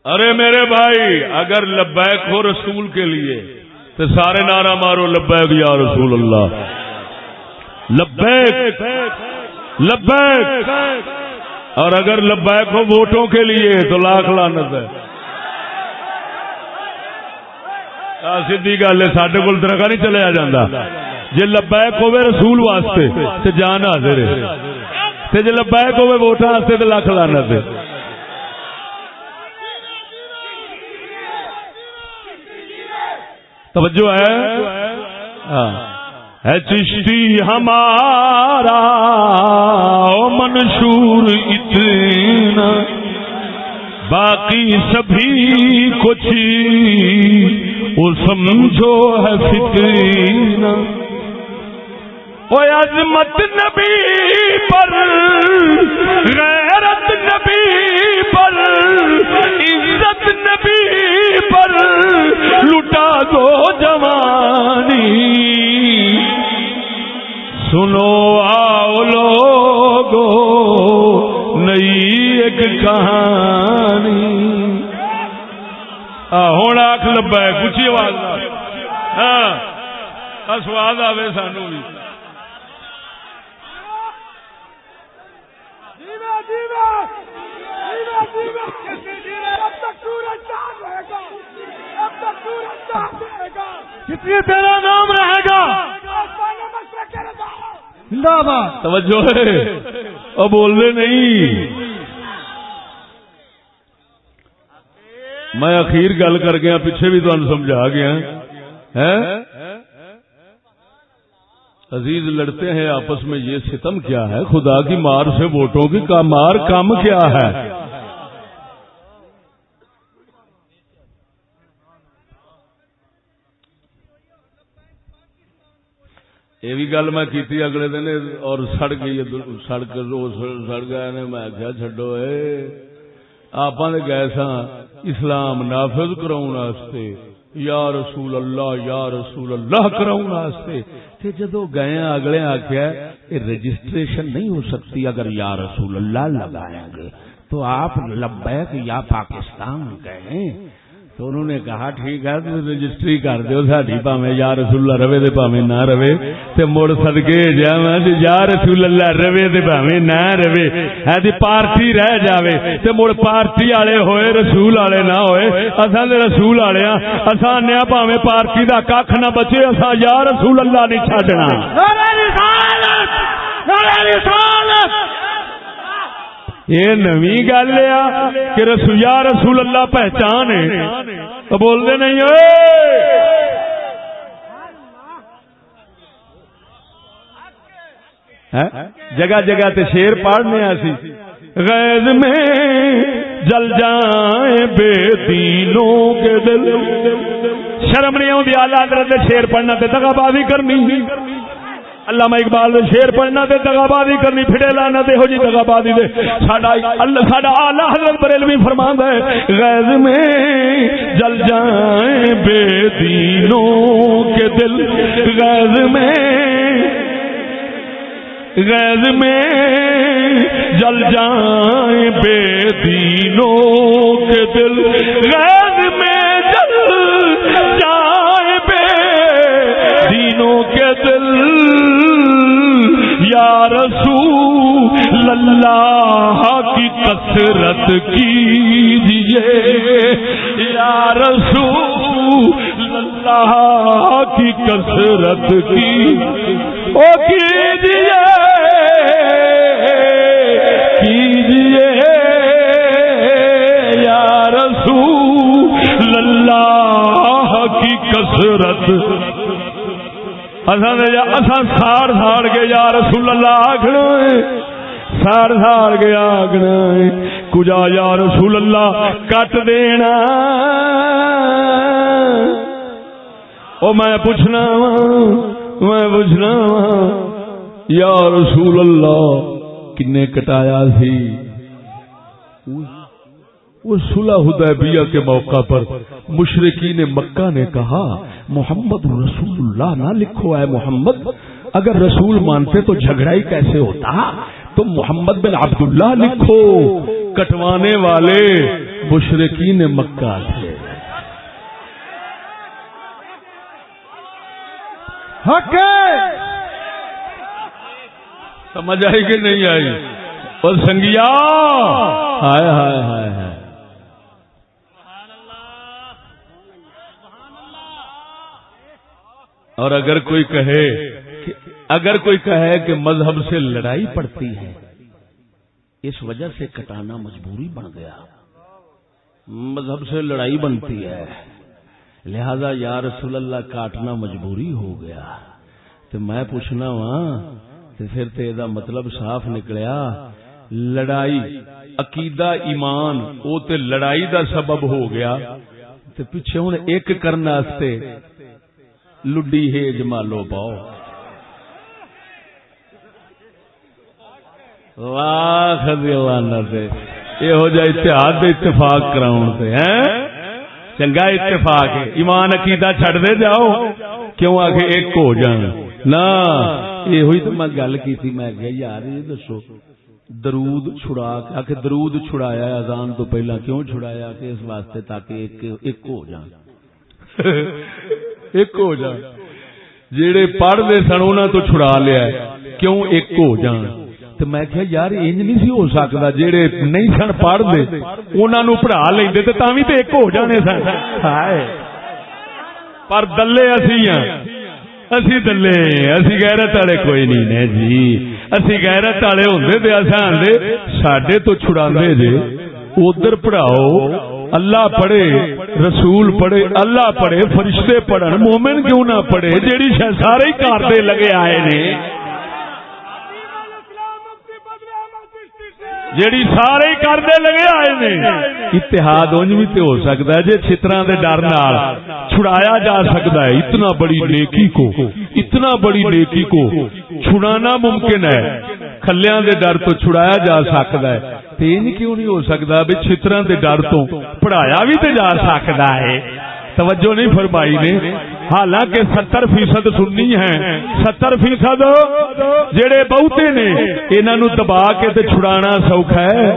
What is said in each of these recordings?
ارے میرے بھائی، اگر لبیک ہو رسول کے لیے تو سارے نعرہ مارو لبیک یا رسول اللہ، لبیک لبیک. اور اگر لبیک ہو ووٹوں کے لیے تو لاکھ لعنت ہے. سیدھی گل ہے، ساڈے کول درگاہ نہیں چلیا جاندا. جے لبیک ہوے رسول واسطے تے جان حاضر ہے، تے جے لبیک ہوے ووٹاں واسطے تے لاکھ لعنت ہے. توجہ ہے چشتی ہمارا منشور اتنا، باقی سبھی کچھ وہ سمجھو ہے فتنہ. وہ عظمت نبی پر، غیرت نبی پر، عزت نبی پر لٹا دو جوانی. سنو آؤ لوگو نئی ایک کہانی. ہوں آخ لبا ہے کچھ آواز. ہاں سواد آوے سانو بھی. کتنی تیرا نام رہے گا. توجہ ہے اور بولنے نہیں. میں اخیر گل کر گیا، پیچھے بھی تمہیں سمجھا گیا. عزیز لڑتے ہیں آپس میں، یہ ستم کیا ہے؟ خدا کی مار سے ووٹوں کی مار کم کیا ہے؟ یہ بھی گل میں کیتی اگلے دن اور سڑ گئی، سڑ گئے نے. میں کیا چڈو آپ گئے سا اسلام نافذ کراؤ، یا رسول اللہ کراؤ. جدو گئے اگلے آخیا یہ رجسٹریشن نہیں ہو سکتی اگر یا رسول اللہ لگائیں گے، تو آپ لبیک یا پاکستان گئے. تو انہوں نے کہا ٹھیک ہے رجسٹری کر دیو ساڈی، پاویں یا رسول اللہ رہے تے پاویں نہ رہے. تے مڑ صدقے جاواں یا رسول اللہ رہے تے پاویں نہ رہے، ہے پارٹی رہ جاوے تے مڑ پارٹی والے ہوئے رسول والے نہ ہوئے. اساں تے رسول والے ہاں، اساں نے پاویں پارٹی دا ککھ نہ بچے، اساں یا رسول اللہ نہیں چھڈنا. نعرہ رسالت، نعرہ رسالت. یہ نویں گل ہے کہ یا رسول اللہ پہچان ہے تو بولتے نہیں جگہ جگہ تے شیر پڑھنے سی. غیظ میں جل جائیں بے دینوں کے دل. شرم نہیں آتی اعلیٰ حضرت دے شیر پڑھنا تے دغا بازی کرنی. علامہ اقبال دے شیر پڑھنا تے دغا بازی کرنی، پھڑے لانا تے ہو جی دغا بازی دے. ساڈا اعلیٰ حضرت بریلوی فرماندا ہے غیظ میں جل جائیں بے دینوں کے دل. غیظ میں جل جائیں بے دینوں کے دل. غیظ میں جل جائیں بے دینوں کے دل. یا رسول اللہ کی کثرت کیجئے، یا رسول اللہ کی کثرت کیجئے یا رسول اللہ کی کثرت. اساں ساڑ ساڑ کے یا رسول اللہ آکھنا ہے، ساڑ ساڑ کے آکھنا ہے. کجا یا رسول اللہ کٹ دینا. او میں پوچھنا یا رسول اللہ کنے کٹایا سی؟ وہ صلح حدیبیہ کے موقع پر مشرکین مکہ نے کہا محمد رسول اللہ نہ لکھو. اے محمد اگر رسول مانتے تو جھگڑا ہی کیسے ہوتا؟ تم محمد بن عبداللہ لکھو، کٹوانے والے مشرکین مکہ تھے. حق ہے. سمجھ آئی کہ نہیں آئی؟ اور سنگیا ہائے ہائے ہائے ہائے. اور اگر کوئی کہے کہ مذہب سے لڑائی پڑتی ہے، اس وجہ سے کٹانا مجبوری بن گیا، مذہب سے لڑائی بنتی ہے لہذا یا رسول اللہ کاٹنا مجبوری ہو گیا، تو میں پوچھنا ہاں تو پھر تے دا مطلب صاف نکلیا لڑائی عقیدہ ایمان او تے لڑائی دا سبب ہو گیا، تے پیچھے ہن ایک کرنے واسطے لڈی ہیج مالو پاؤ. واہ دیوانا تے یہ ہو جائے اتحاد اتفاق کراؤن تے ہیں چنگا اتفاق ہے. ایمان عقیدہ چھڑ دے جاؤ کیوں آگے ایک ہو جان نا. یہ ہوئی تو میں گل کی تھی، میں کہا یار یہ دسو درود چھڑا کے درود چھڑایا اذان تو پہلا کیوں چھڑایا؟ کہ اس واسطے تاکہ ایک ہو جان ایک ہو جان. جیڑے پڑھ دے سن انہاں تو چھڑا لیا کیوں ایک ہو جان. تو میں کہا یار انج نہیں سی ہو سکدا جیڑے نہیں سن پڑھ دے انہاں نو پڑھا لیندے تے تاں وی تے ایک ہو جانے سن. ہائے پر دلے اسی ہاں، اسی دلے اسی غیرت والے کوئی نہیں نے جی. اسی غیرت والے ہوندے تے اساں آندے ساڈے تو چھڑاندے جے ادھر پڑھاؤ. اللہ پڑھے رسول پڑھے اللہ پڑھے فرشتے پڑھن مومن کیوں نہ پڑھے؟ جیڑی شے سارے ہی کردے لگے آئے نے، جیڑی سارے ہی کردے لگے آئے نے. اتحاد انج بھی تے ہو سکتا ہے جے چھتراں دے ڈر نال چھڑایا جا سکتا ہے. اتنا بڑی نیکی کو چھڑانا ممکن ہے، کھلیاں دے ڈر تو چھڑایا جا سکتا ہے. تین کیوں نہیں ہو سکتا بھی چھتراں دے ڈر تو پڑھایا بھی تے جا سکتا ہے؟ توجہ نہیں فرمائی نے. حالانکہ 70% سنی ہیں، 70% جڑے بہتے نے انہاں نو دبا کے تے چھڑانا سوکھا ہے،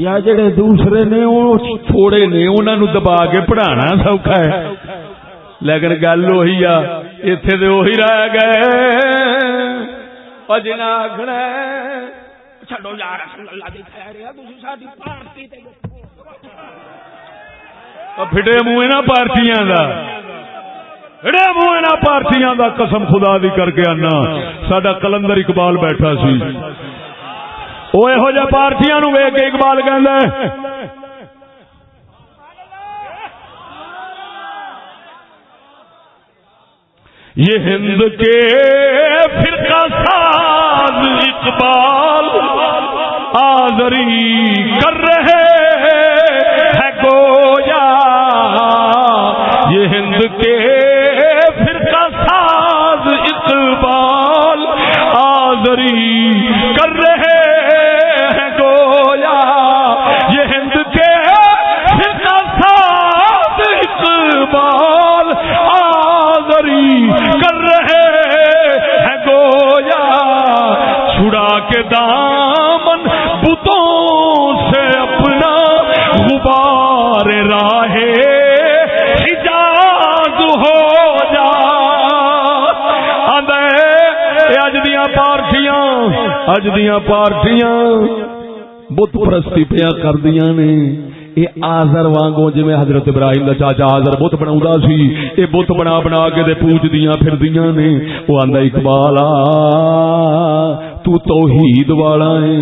یا جڑے دوسرے نے وہ چھوڑے نے انہاں نو دبا کے پڑھانا سوکھا ہے. لیکن گل وہی آ ایتھے تے وہی رہ گئے جنہاں آکھنا چھڈو یا رسول اللہ دی خیر ہے تسی ساڈی پارٹی تے پھٹے منہ نہ پارٹیاں دا، پھٹے منہ نہ پارٹیاں دا. قسم خدا دی کر کے آنا ساڈا کلندر اقبال بیٹھا سی، او یہو جہ پارٹیاں نو ویکھ کے اقبال کہندا ہے یہ ہند کے فرقہ ساز اقبال آزری کر رہے ہیں گویا، یہ ہند کے فرقہ ساز اقبال آزری کر رہے ہیں گویا، یہ ہند کے فرقہ ساز اقبال آزری کر رہے ہیں گویا، چھڑا کے دامن بتوں سے اپنا غبار راہ حجاز ہو جا. اج دیاں پارٹیاں بت پرستی پیا کردیاں نے. یہ آزر وانگوں جی حضرت ابراہیم دا چاچا آزر بت بنا سی، یہ بت بنا بنا کے پوچھ دیاں پھر دیاں نے. وہ آندا اقبال تو توحید والا ہے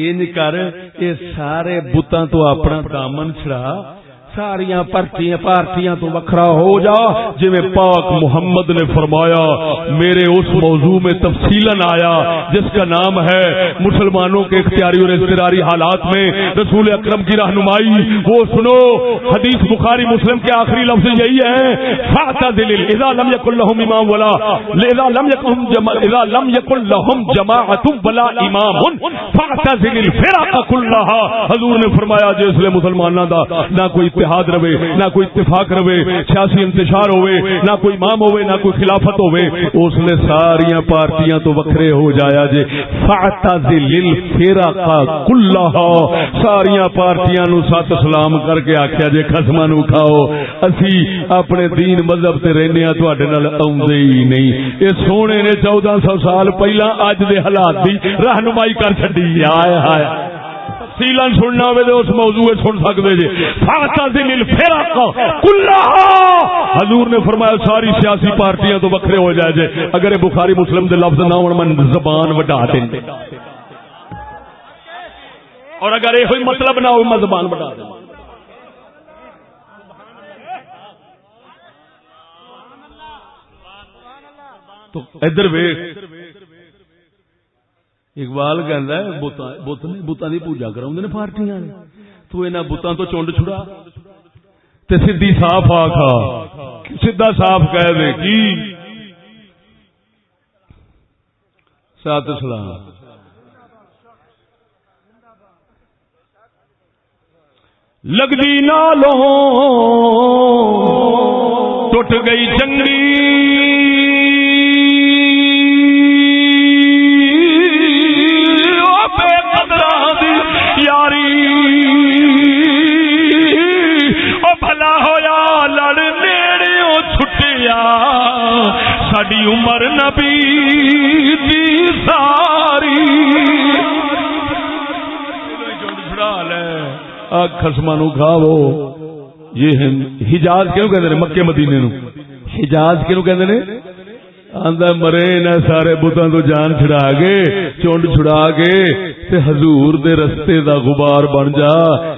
ان کر یہ سارے بتاں تو اپنا دامن چھڑا، ساریاں پارٹیاں تو وکھرا ہو جا. جی میں پاک محمد نے فرمایا میرے اس موضوع میں تفصیلاً آیا جس کا نام ہے مسلمانوں کے اختیاری اور اضطراری حالات میں رسول اکرم کی رہنمائی. وہ سنو حدیث بخاری مسلم کے آخری لفظ یہی ہے فاعتزل اذا لم يكن لهم امام ولا اذا لم يكن لهم جماعت ولا امام فاعتزل الفرق كلها. حضور نے فرمایا جس لئے مسلمانوں دا نہ کوئی اتحاد رہے نہ کوئی اتفاق رہے سیاسی انتشار ہوئے نہ کوئی امام ہوئے نہ کوئی خلافت ہوئے اس نے ساریاں پارٹیاں تو وکھرے ہو جایا جے فاعتزل الفرق كلها ساریاں پارٹیاں نو سات سلام کر کے آکھیا جے خصماں نو کھاؤ اسی اپنے دین مذہب تے رہنے ہاں تواڈے نال اوندے ہی نہیں اے سونے نے 1400 سال پہلا اج دے حالات دی رہنمائی کر چھڈی ہائے ہائے تفصیلاً سننا ہوئے تو اس موضوع سن سکتے جی فاعتزل الفرق كلها حضور نے فرمایا ساری سیاسی پارٹیاں تو وکھرے ہو جائے جے اگر بخاری مسلم دے لفظ نہ ہون من زبان وڈا دیں اور اگر یہ مطلب نہ ہو میں زبان وڈا دیں تو ادھر ویکھ اقبال کہندا ہے بتاں دی پوجا کراوندے نے پارٹیاں نے تو انہاں بتاں تو چونڈ چھڑا تے سیدھی صاف آکھا سیدھا صاف کہہ دے کی سات اسلام لگدی نالوں ٹوٹ گئی چنگی ساڈی عمر نبی دی ساری چھڑا لے خصماں نو کھاو یہ حجاز کیوں کہندے نے مکے مدینے نو حجاز کیوں کہندے نے آندا مرے نہ سارے بتاں تو جان چھڑا کے چونڈ چھڑا کے تے حضور دے رستے دا غبار بن جا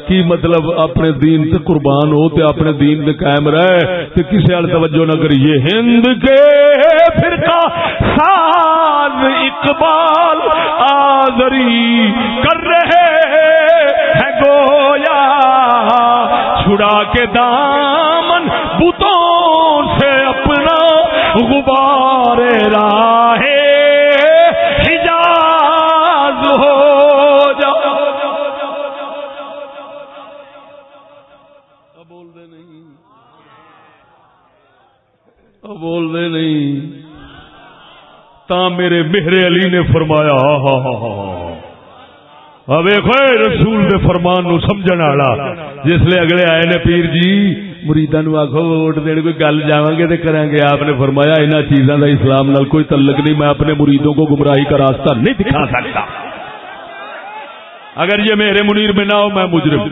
کی مطلب اپنے دین تے قربان ہو تے اپنے دین تے قائم رہے تے کسے ال توجہ نہ کریے ہند کے فرقہ ساز اقبال آذری کر رہے ہیں گویا چھڑا کے دامن بتوں سے اپنا غبار راہ حجاز ہو جا بول دے نہیں بول دے نہیں تا میرے مہر علی نے فرمایا ویکھو رسول دے فرمان نو سمجھن والا جس لے اگلے آئے نے پیر جی مریداں نو آکھو ووٹ دین کوئی گل جاواں گے تے کریں گے آپ نے فرمایا انہاں چیزاں دا اسلام نال کوئی تعلق نہیں میں اپنے مریدوں کو گمراہی کا راستہ نہیں دکھا سکتا اگر یہ میرے منیر میں نہ ہو میں مجرم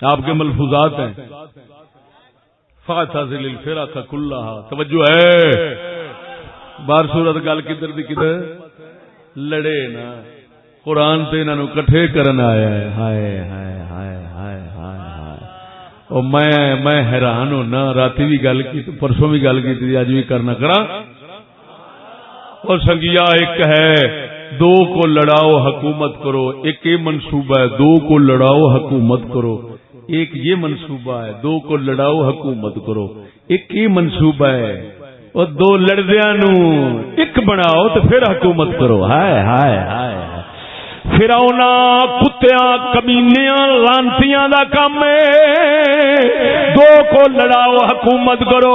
آپ کے ملفوظات ہیں فاعتزل الفرق كلها توجہ ہے بار صورت گل کدھر دی کدھر لڑے نا قرآن تے انہاں نو کٹھے کرن آیا ہے ہائے ہائے ہائے ہائے ہائے او میں حیران ہونا راتی بھی گل کی پرسوں بھی گل کی اج بھی کرنا کراں اور سنگیا ایک ہے دو کو لڑاؤ حکومت کرو ایک یہ منصوبہ ہے دو کو لڑاؤ حکومت کرو ایک یہ منصوبہ ہے دو کو لڑاؤ حکومت کرو ایک یہ منصوبہ ہے اور دو لڑدیاں نو ایک بناؤ تو پھر حکومت کرو ہائے ہائے ہائے فراؤنا کتیاں کمینیاں لانتیاں دا کام ہے دو کو لڑاؤ حکومت کرو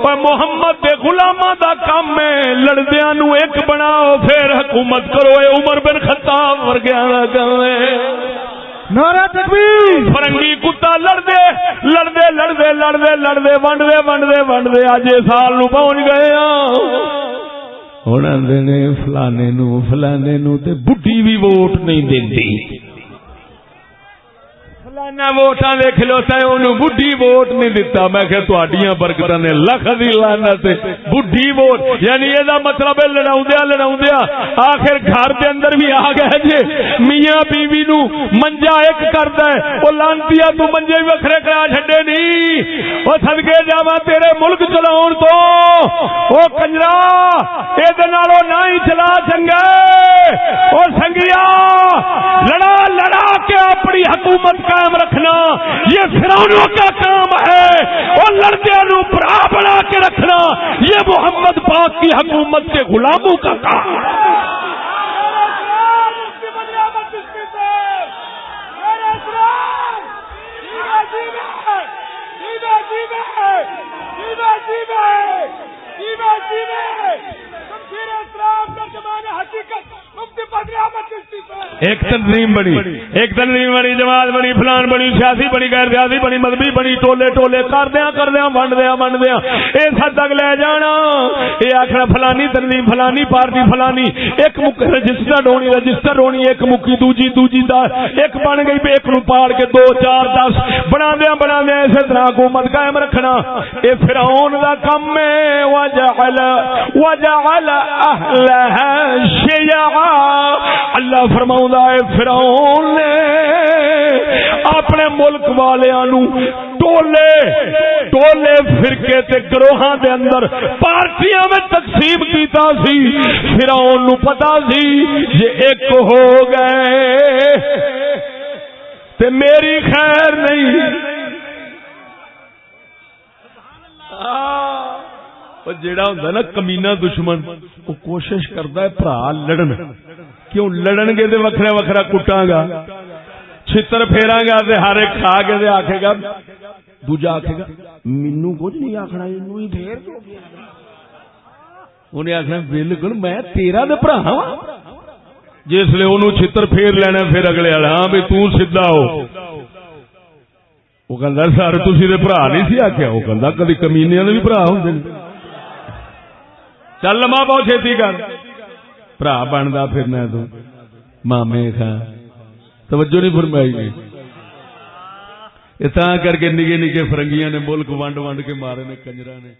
اور محمد دے غلاماں دا کام ہے لڑدیاں نو ایک بناؤ پھر حکومت کرو اے عمر بن خطاب ورگیاں دا کام ہے نعرہ تکبیر فرنگی کتا لڑدے لڑدے لڑدے لڑدے لڑدے ونڈدے ونڈدے ونڈدے اج سال نو پہنچ گئے ہن آندے نے فلانے نو تے بڈھی بھی ووٹ نہیں دیندی فلانا ووٹاں دے کھلوتا ہے اونوں بڈھی ووٹ نہیں دتا میں کہ تہاڈیاں برکتاں نے لکھ دی لعنت بڈھی ووٹ یعنی اے دا مطلب ہے لڑاوندیا آخر گھر دے اندر بھی آ گئے جے میاں بیوی نو منجا ایک کردا ہے او لعنتیا تو منجے وکھرے کرا چھڈے نہیں او صدکے جاواں تیرے ملک چلاون تو او کنجرا اے دے نالوں نہ ہی چلا چنگا او سنگیا لڑا لڑا کے اپنی حکومت قائم رکھنا یہ فرعونوں کا کام ہے اور لڑکے نو برا بنا کے رکھنا یہ محمد پاک کی حکومت کے غلاموں کا کام ہے ایک تنظیم بنی جماعت بنی فلان بنی سیاسی بنی غیر سیاسی بنی مذہبی بنی ٹولے کردیا ونڈدیا یہ سب تک لے جانا یہ آخر فلانی تنظیم فلانی پارٹی فلانی ایک رجسٹرڈ ہونی ایک مکی دوجی ایک بن گئی ایک نو پاڑ کے 2 4 10 بنا دیا اسی طرح حکومت قائم رکھنا یہ فرعون دا کم ہے وجعل اہلها شیعا اللہ فرماؤں ہے فرعون نے اپنے ملک والیاں نو ٹولے فرقے تے گروہاں دے اندر پارٹیاں میں تقسیم کیتا سی فرعون نو پتا سی جے ایک ہو گئے تے میری خیر نہیں جیڑا ہوندا نا کمینہ دشمن وہ کوشش کردا ہے بھرا لڑن کیوں لڑن گے تے وکھرا وکھرا کٹاں گا چھتر پھیراں گا تے ہر ایک کھا کے تے آکھے گا دوجا آکھے گا مینوں کچھ نہیں آکھنا اینوں ہی پھیر دو انہیں آکھنا بالکل میں تیرا تے بھرا ہاں جس لے اونوں چھتر پھیر لینا پھر اگلے والا ہاں بھی تو سیدھا ہو وہ کہندا سر تسی تے بھرا نہیں سی آکھیا وہ کہندا کبھی کمینیاں دے بھی بھرا ہوندے نے چل لما بہت چھتی کر برا بنتا پھرنا تو مامے خان توجہ نہیں فرمائی گئی یہ کر کے نگے نگے فرنگیاں نے ملک ونڈ کے مارے نے کنجرا نے